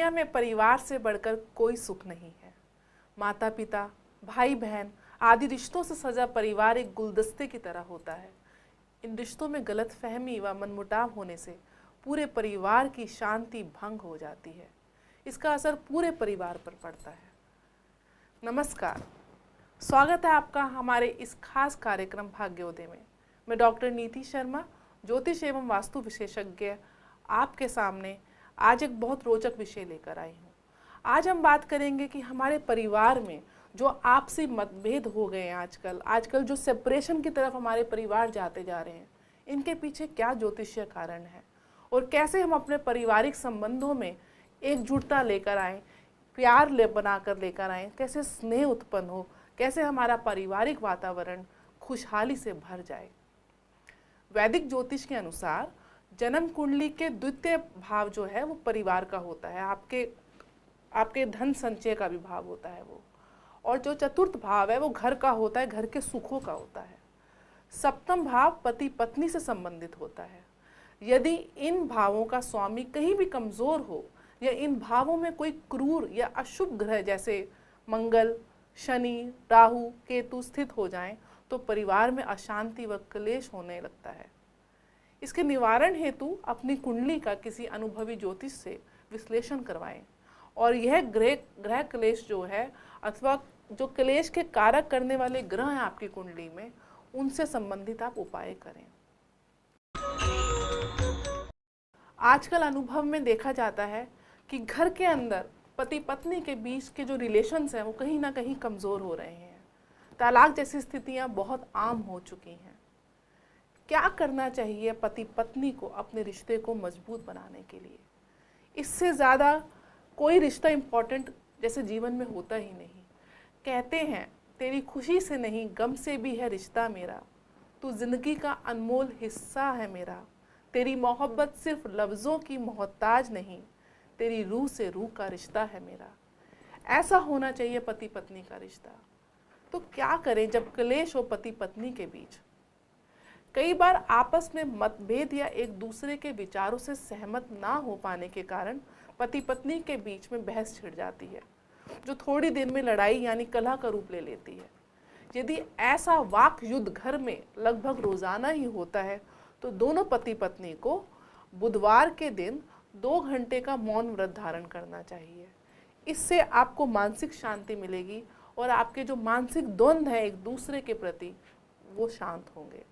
दुनिया में परिवार से बढ़कर कोई सुख नहीं है। माता पिता, भाई बहन आदि रिश्तों से सजा परिवार एक गुलदस्ते की तरह होता है। इन रिश्तों में गलतफहमी व मनमुटाव होने से पूरे परिवार की शांति भंग हो जाती है। इसका असर पूरे परिवार पर पड़ता है। नमस्कार, स्वागत है आपका हमारे इस खास कार्यक्रम भाग्योदय में। मैं डॉक्टर नीति शर्मा, ज्योतिष एवं वास्तु विशेषज्ञ, आपके सामने आज एक बहुत रोचक विषय लेकर आई हूँ। आज हम बात करेंगे कि हमारे परिवार में जो आपसी मतभेद हो गए हैं आजकल जो सेपरेशन की तरफ हमारे परिवार जाते जा रहे हैं, इनके पीछे क्या ज्योतिषीय कारण है और कैसे हम अपने पारिवारिक संबंधों में एकजुटता लेकर आएँ, प्यार बनाकर लेकर आएँ, कैसे स्नेह उत्पन्न हो, कैसे हमारा पारिवारिक वातावरण खुशहाली से भर जाए। वैदिक ज्योतिष के अनुसार जन्म कुंडली के द्वितीय भाव जो है वो परिवार का होता है, आपके धन संचय का भी भाव होता है वो, और जो चतुर्थ भाव है वो घर का होता है, घर के सुखों का होता है। सप्तम भाव पति पत्नी से संबंधित होता है। यदि इन भावों का स्वामी कहीं भी कमजोर हो या इन भावों में कोई क्रूर या अशुभ ग्रह जैसे मंगल, शनि, राहु, केतु स्थित हो जाएं तो परिवार में अशांति व क्लेश होने लगता है। इसके निवारण हेतु अपनी कुंडली का किसी अनुभवी ज्योतिष से विश्लेषण करवाएं और यह ग्रह क्लेश जो है अथवा जो क्लेश के कारक करने वाले ग्रह हैं आपकी कुंडली में, उनसे संबंधित आप उपाय करें। आजकल अनुभव में देखा जाता है कि घर के अंदर पति पत्नी के बीच के जो रिलेशंस हैं वो कहीं ना कहीं कमज़ोर हो रहे हैं। तलाक जैसी स्थितियां बहुत आम हो चुकी हैं। क्या करना चाहिए पति पत्नी को अपने रिश्ते को मजबूत बनाने के लिए? इससे ज़्यादा कोई रिश्ता इम्पोर्टेंट जैसे जीवन में होता ही नहीं। कहते हैं तेरी खुशी से नहीं गम से भी है रिश्ता मेरा, तू जिंदगी का अनमोल हिस्सा है मेरा, तेरी मोहब्बत सिर्फ लफ्ज़ों की मोहताज नहीं, तेरी रूह से रूह का रिश्ता है मेरा। ऐसा होना चाहिए पति पत्नी का रिश्ता। तो क्या करें जब क्लेश हो पति पत्नी के बीच? कई बार आपस में मतभेद या एक दूसरे के विचारों से सहमत ना हो पाने के कारण पति पत्नी के बीच में बहस छिड़ जाती है, जो थोड़ी देर में लड़ाई यानी कलह का रूप ले लेती है। यदि ऐसा वाक युद्ध घर में लगभग रोजाना ही होता है तो दोनों पति पत्नी को बुधवार के दिन 2 घंटे का मौन व्रत धारण करना चाहिए। इससे आपको मानसिक शांति मिलेगी और आपके जो मानसिक द्वंद्व है एक दूसरे के प्रति वो शांत होंगे।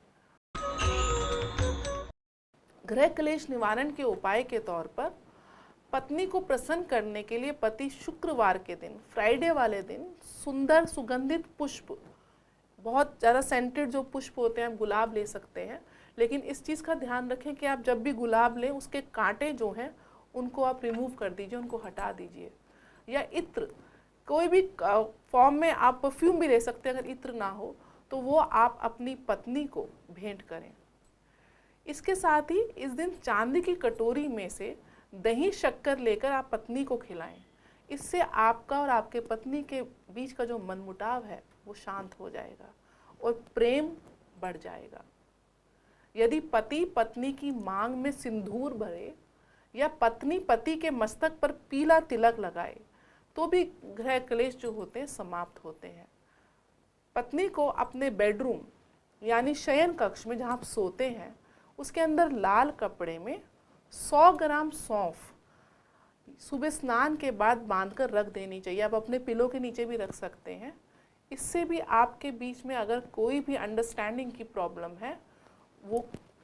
ग्रह क्लेश निवारण के उपाय के तौर पर पत्नी को प्रसन्न करने के लिए पति शुक्रवार के दिन, फ्राइडे वाले दिन सुंदर सुगंधित पुष्प, बहुत ज़्यादा सेंटेड जो पुष्प होते हैं, आप गुलाब ले सकते हैं, लेकिन इस चीज़ का ध्यान रखें कि आप जब भी गुलाब लें उसके कांटे जो हैं उनको आप रिमूव कर दीजिए, उनको हटा दीजिए। या इत्र, कोई भी फॉर्म में आप परफ्यूम भी ले सकते हैं। अगर इत्र ना हो तो वो आप अपनी पत्नी को भेंट करें। इसके साथ ही इस दिन चांदी की कटोरी में से दही शक्कर लेकर आप पत्नी को खिलाएं। इससे आपका और आपके पत्नी के बीच का जो मनमुटाव है वो शांत हो जाएगा और प्रेम बढ़ जाएगा। यदि पति पत्नी की मांग में सिंदूर भरे या पत्नी पति के मस्तक पर पीला तिलक लगाए तो भी ग्रह क्लेश जो होते हैं समाप्त होते हैं। पत्नी को अपने बेडरूम यानी शयन कक्ष में जहाँ आप सोते हैं उसके अंदर लाल कपड़े में 100 ग्राम सौंफ सुबह स्नान के बाद बांधकर रख देनी चाहिए। आप अपने पिलो के नीचे भी रख सकते हैं। इससे भी आपके बीच में अगर कोई भी अंडरस्टैंडिंग की प्रॉब्लम है वो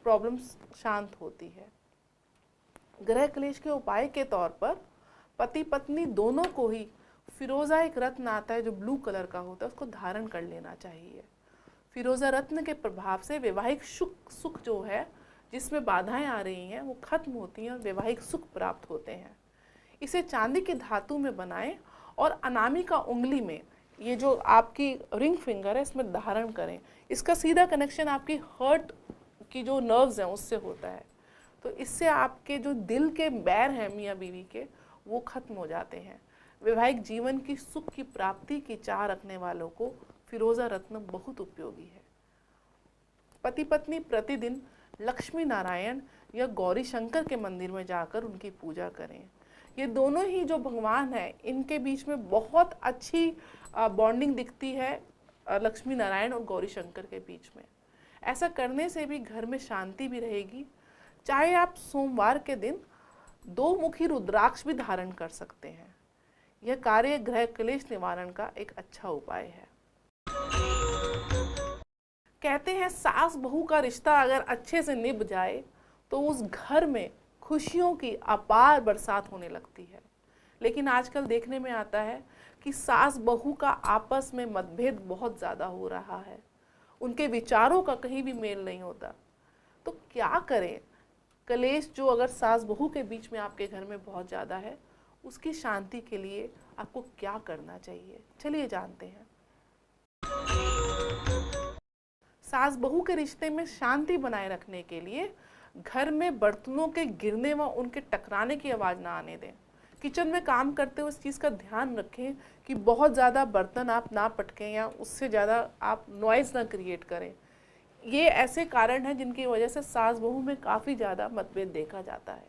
प्रॉब्लम शांत होती है। ग्रह क्लेश के उपाय के तौर पर पति पत्नी दोनों को ही फिरोजा एक रत्न आता है जो ब्लू कलर का होता है, उसको धारण कर लेना चाहिए। फिरोजा रत्न के प्रभाव से वैवाहिक सुख जो है जिसमें बाधाएं आ रही हैं वो खत्म होती हैं और वैवाहिक सुख प्राप्त होते हैं। इसे चांदी की धातु में बनाएं और अनामिका उंगली में, ये जो आपकी रिंग फिंगर है, इसमें धारण करें। इसका सीधा कनेक्शन आपकी हर्ट की जो नर्व्स हैं उससे होता है। तो इससे आपके जो दिल के बैर हैं मियाँ बीवी के वो खत्म हो जाते हैं। वैवाहिक जीवन की सुख की प्राप्ति की चाह रखने वालों को फिरोजा रत्न बहुत उपयोगी है। पति पत्नी प्रतिदिन लक्ष्मी नारायण या गौरी शंकर के मंदिर में जाकर उनकी पूजा करें। ये दोनों ही जो भगवान हैं इनके बीच में बहुत अच्छी बॉन्डिंग दिखती है लक्ष्मी नारायण और गौरी शंकर के बीच में। ऐसा करने से भी घर में शांति भी रहेगी। चाहे आप सोमवार के दिन 2 मुखी रुद्राक्ष भी धारण कर सकते हैं। यह कार्य ग्रह क्लेश निवारण का एक अच्छा उपाय है। कहते हैं सास बहू का रिश्ता अगर अच्छे से निभ जाए तो उस घर में खुशियों की अपार बरसात होने लगती है। लेकिन आजकल देखने में आता है कि सास बहू का आपस में मतभेद बहुत ज़्यादा हो रहा है, उनके विचारों का कहीं भी मेल नहीं होता। तो क्या करें? कलेश जो अगर सास बहू के बीच में आपके घर में बहुत ज़्यादा है, उसकी शांति के लिए आपको क्या करना चाहिए, चलिए जानते हैं। सास बहू के रिश्ते में शांति बनाए रखने के लिए घर में बर्तनों के गिरने व उनके टकराने की आवाज़ ना आने दें। किचन में काम करते हुए इस चीज़ का ध्यान रखें कि बहुत ज़्यादा बर्तन आप ना पटकें या उससे ज़्यादा आप नॉइज़ ना क्रिएट करें। ये ऐसे कारण हैं जिनकी वजह से सास बहू में काफ़ी ज़्यादा मतभेद देखा जाता है।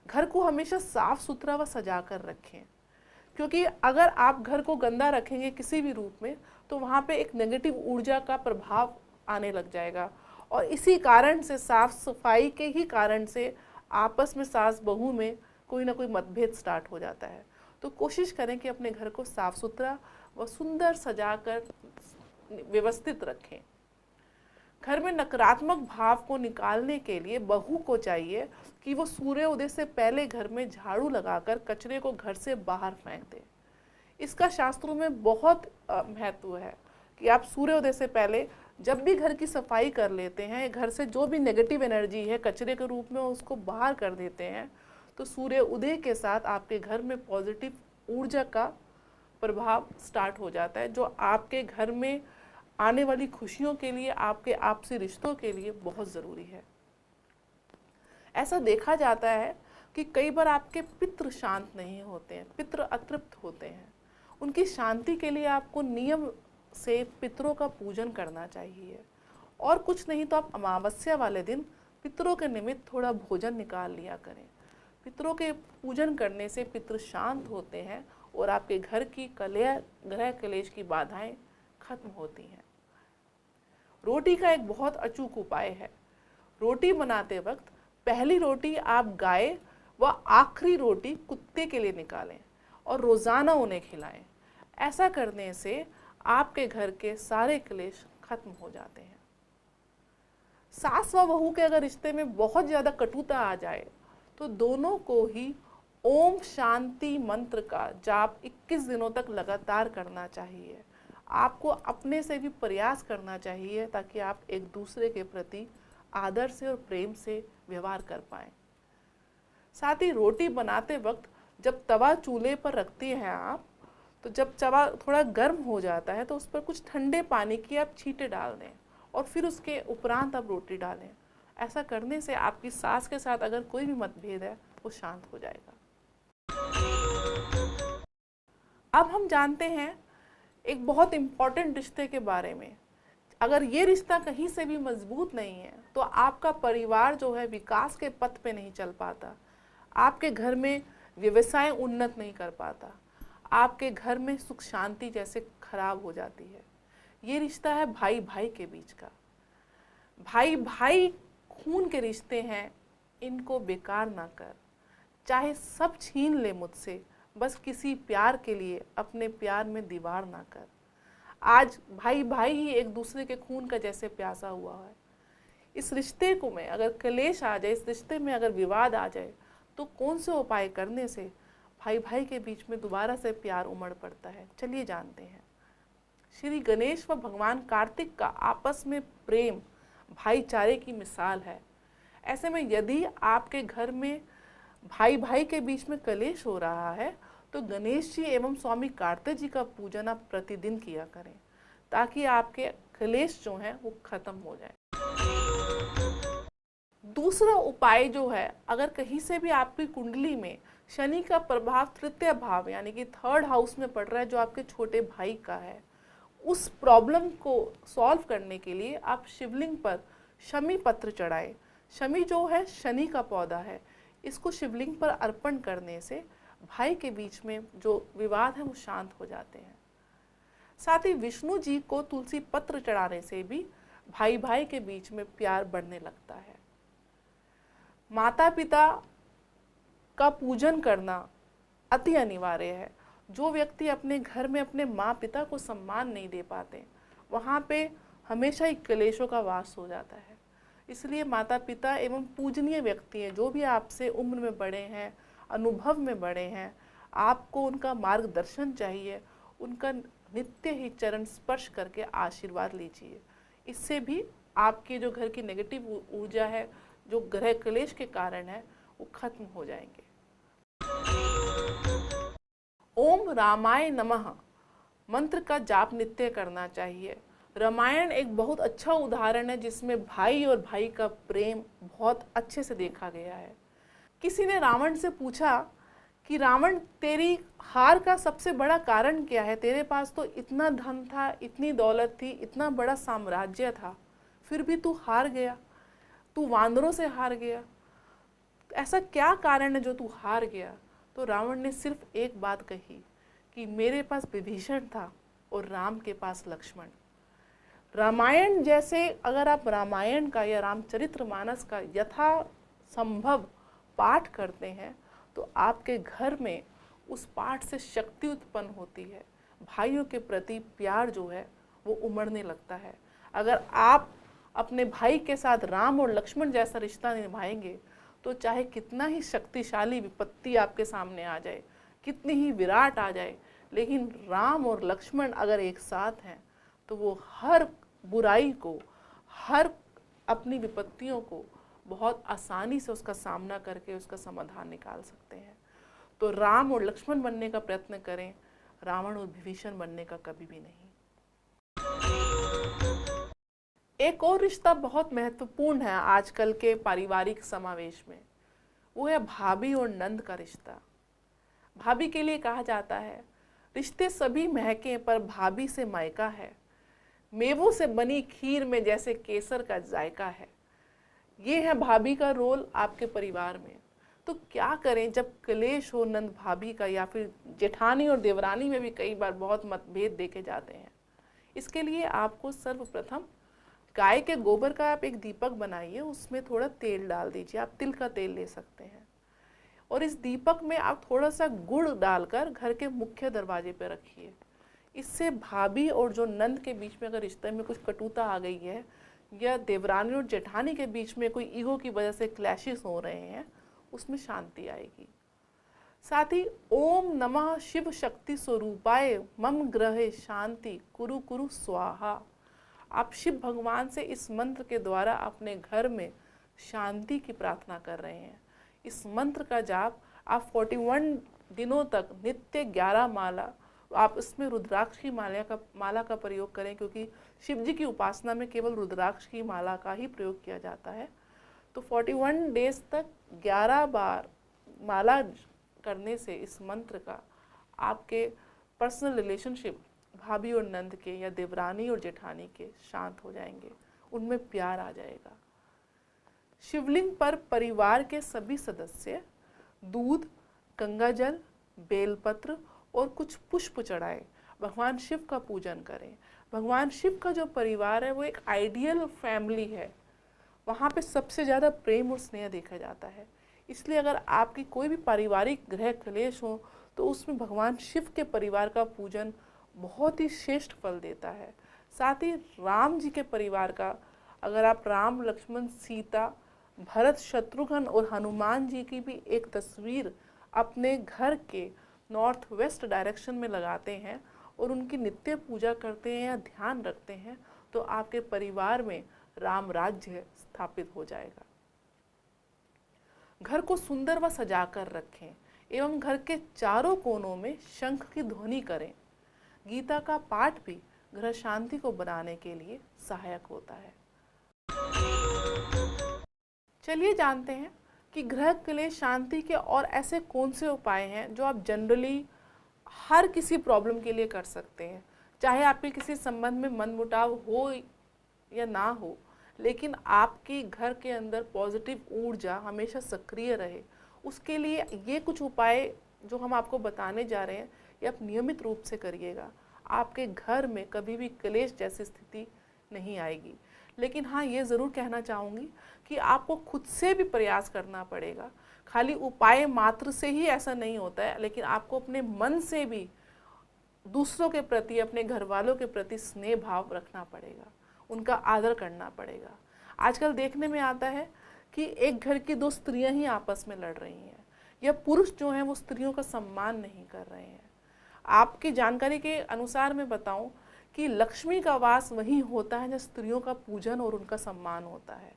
घर को हमेशा साफ सुथरा व सजा कर रखें, क्योंकि अगर आप घर को गंदा रखेंगे किसी भी रूप में तो वहाँ पे एक नेगेटिव ऊर्जा का प्रभाव आने लग जाएगा, और इसी कारण से साफ सफाई के ही कारण से आपस में सास बहू में कोई ना कोई मतभेद स्टार्ट हो जाता है। तो कोशिश करें कि अपने घर को साफ सुथरा व सुंदर सजाकर व्यवस्थित रखें। घर में नकारात्मक भाव को निकालने के लिए बहू को चाहिए कि वो सूर्योदय से पहले घर में झाड़ू लगाकर कचरे को घर से बाहर फेंक दे। इसका शास्त्रों में बहुत महत्व है कि आप सूर्योदय से पहले जब भी घर की सफाई कर लेते हैं, घर से जो भी नेगेटिव एनर्जी है कचरे के रूप में उसको बाहर कर देते हैं, तो सूर्य उदय के साथ आपके घर में पॉजिटिव ऊर्जा का प्रभाव स्टार्ट हो जाता है, जो आपके घर में आने वाली खुशियों के लिए, आपके आपसी रिश्तों के लिए बहुत ज़रूरी है। ऐसा देखा जाता है कि कई बार आपके पितृ शांत नहीं होते हैं, पितृ अतृप्त होते हैं। उनकी शांति के लिए आपको नियम से पितरों का पूजन करना चाहिए, और कुछ नहीं तो आप अमावस्या वाले दिन पितरों के निमित्त थोड़ा भोजन निकाल लिया करें। पितरों के पूजन करने से पितृ शांत होते हैं और आपके घर की ग्रह क्लेश की बाधाएं खत्म होती हैं। रोटी का एक बहुत अचूक उपाय है। रोटी बनाते वक्त पहली रोटी आप गाय व आखिरी रोटी कुत्ते के लिए निकालें और रोज़ाना उन्हें खिलाएं। ऐसा करने से आपके घर के सारे क्लेश खत्म हो जाते हैं। सास व बहू के अगर रिश्ते में बहुत ज़्यादा कटुता आ जाए तो दोनों को ही ओम शांति मंत्र का जाप 21 दिनों तक लगातार करना चाहिए। आपको अपने से भी प्रयास करना चाहिए ताकि आप एक दूसरे के प्रति आदर से और प्रेम से व्यवहार कर पाएं। साथ ही रोटी बनाते वक्त जब तवा चूल्हे पर रखती हैं आप, तो जब तवा थोड़ा गर्म हो जाता है तो उस पर कुछ ठंडे पानी की आप छींटे डाल दें और फिर उसके उपरांत आप रोटी डालें। ऐसा करने से आपकी सास के साथ अगर कोई भी मतभेद है वो शांत हो जाएगा। अब हम जानते हैं एक बहुत इम्पॉर्टेंट रिश्ते के बारे में। अगर ये रिश्ता कहीं से भी मजबूत नहीं है तो आपका परिवार जो है विकास के पथ पे नहीं चल पाता, आपके घर में व्यवसाय उन्नत नहीं कर पाता, आपके घर में सुख शांति जैसे खराब हो जाती है। ये रिश्ता है भाई भाई के बीच का। भाई भाई खून के रिश्ते हैं, इनको बेकार ना कर। चाहे सब छीन ले मुझसे, बस किसी प्यार के लिए अपने प्यार में दीवार ना कर। आज भाई भाई ही एक दूसरे के खून का जैसे प्यासा हुआ है। इस रिश्ते को में अगर क्लेश आ जाए, इस रिश्ते में अगर विवाद आ जाए, तो कौन से उपाय करने से भाई भाई के बीच में दोबारा से प्यार उमड़ पड़ता है, चलिए जानते हैं। श्री गणेश व भगवान कार्तिक का आपस में प्रेम भाईचारे की मिसाल है। ऐसे में यदि आपके घर में भाई भाई के बीच में कलेश हो रहा है तो गणेश जी एवं स्वामी कार्तिक जी का पूजन आप प्रतिदिन किया करें, ताकि आपके कलेश जो हैं वो खत्म हो जाए। दूसरा उपाय जो है, अगर कहीं से भी आपकी कुंडली में शनि का प्रभाव तृतीय भाव यानी कि 3rd हाउस में पड़ रहा है, जो आपके छोटे भाई का है, उस प्रॉब्लम को सॉल्व करने के लिए आप शिवलिंग पर शमी पत्र चढ़ाएं। शमी जो है शनि का पौधा है, इसको शिवलिंग पर अर्पण करने से भाई के बीच में जो विवाद है वो शांत हो जाते हैं। साथ ही विष्णु जी को तुलसी पत्र चढ़ाने से भी भाई भाई के बीच में प्यार बढ़ने लगता है। माता पिता का पूजन करना अति अनिवार्य है। जो व्यक्ति अपने घर में अपने माँ पिता को सम्मान नहीं दे पाते, वहाँ पे हमेशा ही क्लेशों का वास हो जाता है। इसलिए माता पिता एवं पूजनीय व्यक्ति हैं, जो भी आपसे उम्र में बड़े हैं, अनुभव में बड़े हैं, आपको उनका मार्गदर्शन चाहिए, उनका नित्य ही चरण स्पर्श करके आशीर्वाद लीजिए। इससे भी आपके जो घर की नेगेटिव ऊर्जा है, जो ग्रह क्लेश के कारण है, वो खत्म हो जाएंगे। ओम रामाय नमः मंत्र का जाप नित्य करना चाहिए। रामायण एक बहुत अच्छा उदाहरण है जिसमें भाई और भाई का प्रेम बहुत अच्छे से देखा गया है। किसी ने रावण से पूछा कि रावण, तेरी हार का सबसे बड़ा कारण क्या है? तेरे पास तो इतना धन था, इतनी दौलत थी, इतना बड़ा साम्राज्य था, फिर भी तू हार गया, तू वानरों से हार गया, ऐसा क्या कारण है जो तू हार गया? तो रावण ने सिर्फ एक बात कही कि मेरे पास विभीषण था और राम के पास लक्ष्मण। रामायण जैसे, अगर आप रामायण का या रामचरितमानस का यथा संभव पाठ करते हैं तो आपके घर में उस पाठ से शक्ति उत्पन्न होती है। भाइयों के प्रति प्यार जो है वो उमड़ने लगता है। अगर आप अपने भाई के साथ राम और लक्ष्मण जैसा रिश्ता निभाएंगे तो चाहे कितना ही शक्तिशाली विपत्ति आपके सामने आ जाए, कितनी ही विराट आ जाए, लेकिन राम और लक्ष्मण अगर एक साथ हैं तो वो हर बुराई को, हर अपनी विपत्तियों को बहुत आसानी से उसका सामना करके उसका समाधान निकाल सकते हैं। तो राम और लक्ष्मण बनने का प्रयत्न करें, रावण और विभीषण बनने का कभी भी नहीं। एक और रिश्ता बहुत महत्वपूर्ण है आजकल के पारिवारिक समावेश में, वो है भाभी और नंद का रिश्ता। भाभी के लिए कहा जाता है, रिश्ते सभी महके पर भाभी से मायका है, मेवों से बनी खीर में जैसे केसर का जायका है। ये है भाभी का रोल आपके परिवार में। तो क्या करें जब क्लेश हो नंद भाभी का, या फिर जेठानी और देवरानी में भी कई बार बहुत मतभेद देखे जाते हैं। इसके लिए आपको सर्वप्रथम गाय के गोबर का आप एक दीपक बनाइए, उसमें थोड़ा तेल डाल दीजिए, आप तिल का तेल ले सकते हैं, और इस दीपक में आप थोड़ा सा गुड़ डालकर घर के मुख्य दरवाजे पर रखिए। इससे भाभी और जो नंद के बीच में अगर रिश्ते में कुछ कटुता आ गई है, या देवरानी और जेठानी के बीच में कोई ईगो की वजह से क्लैशेस हो रहे हैं, उसमें शांति आएगी। साथ ही ओम नमः शिव शक्ति स्वरूपाय मम ग्रहे शांति कुरु कुरु स्वाहा, आप शिव भगवान से इस मंत्र के द्वारा अपने घर में शांति की प्रार्थना कर रहे हैं। इस मंत्र का जाप आप 41 दिनों तक नित्य 11 माला, आप इसमें रुद्राक्ष की माला का प्रयोग करें, क्योंकि शिव जी की उपासना में केवल रुद्राक्ष की माला का ही प्रयोग किया जाता है। तो 41 डेज तक 11 बार माला करने से इस मंत्र का आपके पर्सनल रिलेशनशिप भाभी और नंद के या देवरानी और जेठानी के शांत हो जाएंगे, उनमें प्यार आ जाएगा। शिवलिंग पर परिवार के सभी सदस्य दूध, गंगाजल, बेलपत्र और कुछ पुष्प चढ़ाएं, भगवान शिव का पूजन करें। भगवान शिव का जो परिवार है वो एक आइडियल फैमिली है, वहाँ पे सबसे ज़्यादा प्रेम और स्नेह देखा जाता है। इसलिए अगर आपकी कोई भी पारिवारिक ग्रह क्लेश हो तो उसमें भगवान शिव के परिवार का पूजन बहुत ही श्रेष्ठ फल देता है। साथ ही राम जी के परिवार का, अगर आप राम, लक्ष्मण, सीता, भरत, शत्रुघ्न और हनुमान जी की भी एक तस्वीर अपने घर के नॉर्थ वेस्ट डायरेक्शन में लगाते हैं और उनकी नित्य पूजा करते हैं या ध्यान रखते हैं, तो आपके परिवार में राम राज्य स्थापित हो जाएगा। घर को सुंदर व सजा कर रखें एवं घर के चारों कोनों में शंख की ध्वनि करें। गीता का पाठ भी गृह शांति को बनाने के लिए सहायक होता है। चलिए जानते हैं कि गृह के लिए शांति के और ऐसे कौन से उपाय हैं जो आप जनरली हर किसी प्रॉब्लम के लिए कर सकते हैं। चाहे आपके किसी संबंध में मनमुटाव हो या ना हो, लेकिन आपके घर के अंदर पॉजिटिव ऊर्जा हमेशा सक्रिय रहे, उसके लिए ये कुछ उपाय जो हम आपको बताने जा रहे हैं ये आप नियमित रूप से करिएगा। आपके घर में कभी भी क्लेश जैसी स्थिति नहीं आएगी। लेकिन हाँ, ये ज़रूर कहना चाहूँगी कि आपको खुद से भी प्रयास करना पड़ेगा। खाली उपाय मात्र से ही ऐसा नहीं होता है, लेकिन आपको अपने मन से भी दूसरों के प्रति, अपने घर वालों के प्रति स्नेह भाव रखना पड़ेगा, उनका आदर करना पड़ेगा। आजकल देखने में आता है कि एक घर की दो स्त्रियां ही आपस में लड़ रही हैं, या पुरुष जो हैं वो स्त्रियों का सम्मान नहीं कर रहे हैं। आपकी जानकारी के अनुसार मैं बताऊं कि लक्ष्मी का वास वहीं होता है जहाँ स्त्रियों का पूजन और उनका सम्मान होता है।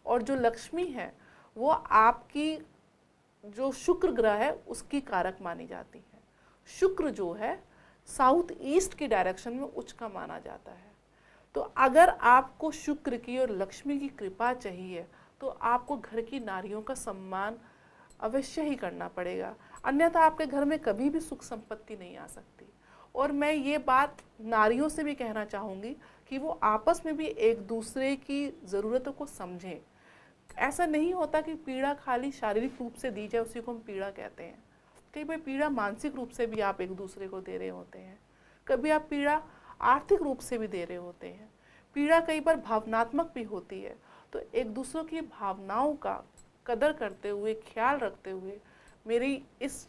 और जो लक्ष्मी है वो आपकी जो शुक्र ग्रह है उसकी कारक मानी जाती है। शुक्र जो है साउथ ईस्ट की डायरेक्शन में उच्च का माना जाता है। तो अगर आपको शुक्र की और लक्ष्मी की कृपा चाहिए तो आपको घर की नारियों का सम्मान अवश्य ही करना पड़ेगा, अन्यथा आपके घर में कभी भी सुख संपत्ति नहीं आ सकती। और मैं ये बात नारियों से भी कहना चाहूँगी कि वो आपस में भी एक दूसरे की ज़रूरतों को समझें। ऐसा नहीं होता कि पीड़ा खाली शारीरिक रूप से दी जाए उसी को हम पीड़ा कहते हैं। कई बार पीड़ा मानसिक रूप से भी आप एक दूसरे को दे रहे होते हैं, कभी आप पीड़ा आर्थिक रूप से भी दे रहे होते हैं, पीड़ा कई बार भावनात्मक भी होती है। तो एक दूसरों की भावनाओं का कदर करते हुए, ख्याल रखते हुए, मेरी इस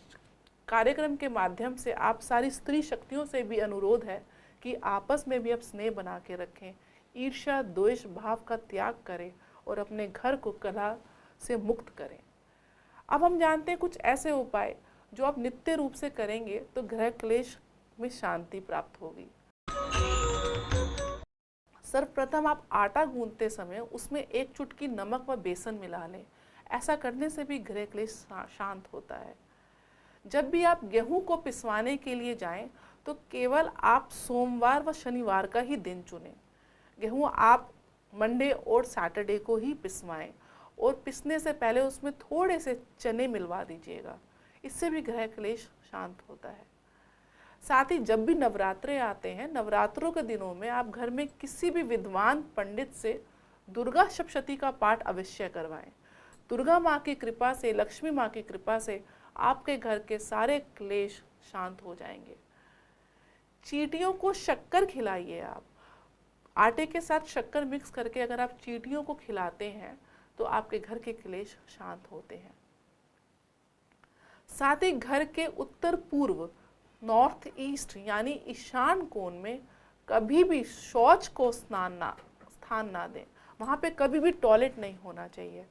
कार्यक्रम के माध्यम से आप सारी स्त्री शक्तियों से भी अनुरोध है कि आपस में भी आप स्नेह बना के रखें, ईर्ष्या द्वेष भाव का त्याग करें और अपने घर को कलह से मुक्त करें। अब हम जानते हैं कुछ ऐसे उपाय जो आप नित्य रूप से करेंगे तो गृह क्लेश में शांति प्राप्त होगी। सर्वप्रथम आप आटा गूंथते समय उसमें एक चुटकी नमक व बेसन मिला लें। ऐसा करने से भी गृह क्लेश शांत होता है। जब भी आप गेहूं को पिसवाने के लिए जाएं तो केवल आप सोमवार व शनिवार का ही दिन चुनें। गेहूं आप मंडे और सैटरडे को ही पिसवाएं और पिसने से पहले उसमें थोड़े से चने मिलवा दीजिएगा। इससे भी गृह क्लेश शांत होता है। साथ ही जब भी नवरात्रे आते हैं, नवरात्रों के दिनों में आप घर में किसी भी विद्वान पंडित से दुर्गा सप्तशती का पाठ अवश्य करवाएं। दुर्गा माँ की कृपा से, लक्ष्मी माँ की कृपा से आपके घर के सारे क्लेश शांत हो जाएंगे। चींटियों को शक्कर खिलाइए। आप आटे के साथ शक्कर मिक्स करके अगर आप चींटियों को खिलाते हैं तो आपके घर के क्लेश शांत होते हैं। साथ ही घर के उत्तर पूर्व, नॉर्थ ईस्ट यानी ईशान कोण में कभी भी शौच को स्थान ना दें। वहाँ पे कभी भी टॉयलेट नहीं होना चाहिए।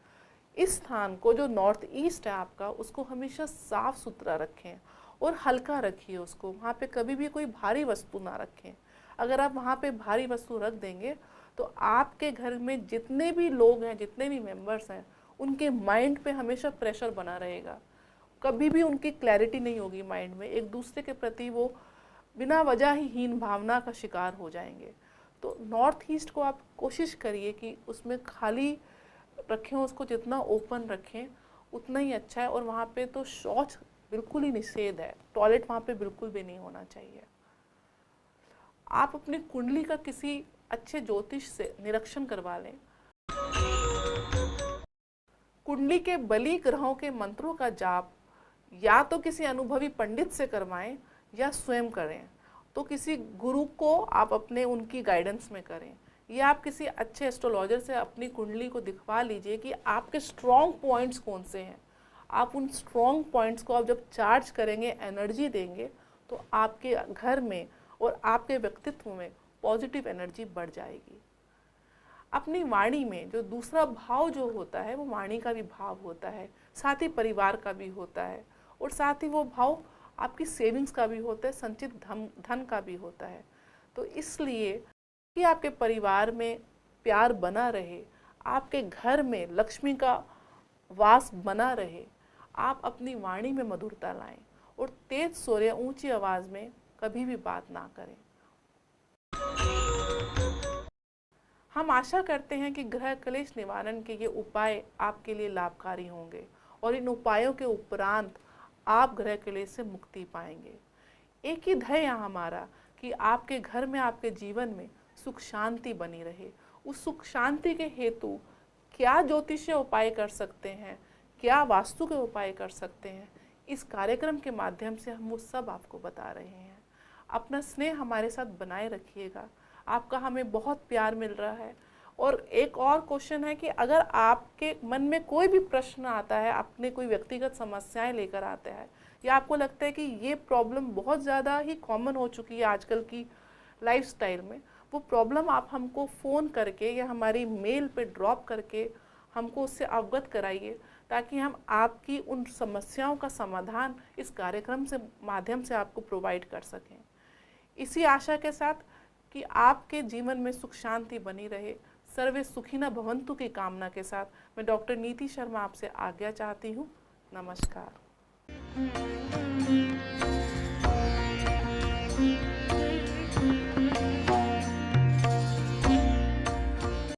इस स्थान को जो नॉर्थ ईस्ट है आपका, उसको हमेशा साफ सुथरा रखें और हल्का रखिए उसको। वहाँ पे कभी भी कोई भारी वस्तु ना रखें। अगर आप वहाँ पे भारी वस्तु रख देंगे तो आपके घर में जितने भी लोग हैं, जितने भी मेंबर्स हैं, उनके माइंड पे हमेशा प्रेशर बना रहेगा। कभी भी उनकी क्लैरिटी नहीं होगी माइंड में। एक दूसरे के प्रति वो बिना वजह ही हीन भावना का शिकार हो जाएंगे। तो नॉर्थ ईस्ट को आप कोशिश करिए कि उसमें खाली रखें, उसको जितना ओपन रखें उतना ही अच्छा है। और वहाँ पे तो शौच बिल्कुल ही निषेध है, टॉयलेट वहाँ पे बिल्कुल भी नहीं होना चाहिए। आप अपनी कुंडली का किसी अच्छे ज्योतिष से निरीक्षण करवा लें। कुंडली के बली ग्रहों के मंत्रों का जाप या तो किसी अनुभवी पंडित से करवाएं या स्वयं करें। तो किसी गुरु को आप अपने उनकी गाइडेंस में करें, या आप किसी अच्छे एस्ट्रोलॉजर से अपनी कुंडली को दिखवा लीजिए कि आपके स्ट्रॉन्ग पॉइंट्स कौन से हैं। आप उन स्ट्रॉन्ग पॉइंट्स को आप जब चार्ज करेंगे, एनर्जी देंगे, तो आपके घर में और आपके व्यक्तित्व में पॉजिटिव एनर्जी बढ़ जाएगी। अपनी वाणी में जो दूसरा भाव जो होता है वो वाणी का भी भाव होता है, साथ ही परिवार का भी होता है, और साथ ही वो भाव आपकी सेविंग्स का भी होता है, संचित धन का भी होता है। तो इसलिए कि आपके परिवार में प्यार बना रहे, आपके घर में लक्ष्मी का वास बना रहे, आप अपनी वाणी में मधुरता लाएं और तेज स्वर या ऊंची आवाज में कभी भी बात ना करें। हम आशा करते हैं कि गृह क्लेश निवारण के ये उपाय आपके लिए लाभकारी होंगे और इन उपायों के उपरांत आप गृह क्लेश से मुक्ति पाएंगे। एक ही ध्येय है हमारा कि आपके घर में, आपके जीवन में सुख शांति बनी रहे। उस सुख शांति के हेतु क्या ज्योतिषीय उपाय कर सकते हैं, क्या वास्तु के उपाय कर सकते हैं, इस कार्यक्रम के माध्यम से हम वो सब आपको बता रहे हैं। अपना स्नेह हमारे साथ बनाए रखिएगा, आपका हमें बहुत प्यार मिल रहा है। और एक और क्वेश्चन है कि अगर आपके मन में कोई भी प्रश्न आता है, अपने कोई व्यक्तिगत समस्याएं लेकर आते हैं, या आपको लगता है कि ये प्रॉब्लम बहुत ज़्यादा ही कॉमन हो चुकी है आजकल की लाइफस्टाइल में, वो प्रॉब्लम आप हमको फ़ोन करके या हमारी मेल पे ड्रॉप करके हमको उससे अवगत कराइए, ताकि हम आपकी उन समस्याओं का समाधान इस कार्यक्रम से माध्यम से आपको प्रोवाइड कर सकें। इसी आशा के साथ कि आपके जीवन में सुख शांति बनी रहे, सर्वे सुखिनः भवन्तु की कामना के साथ मैं डॉक्टर नीति शर्मा आपसे आज्ञा चाहती हूँ। नमस्कार।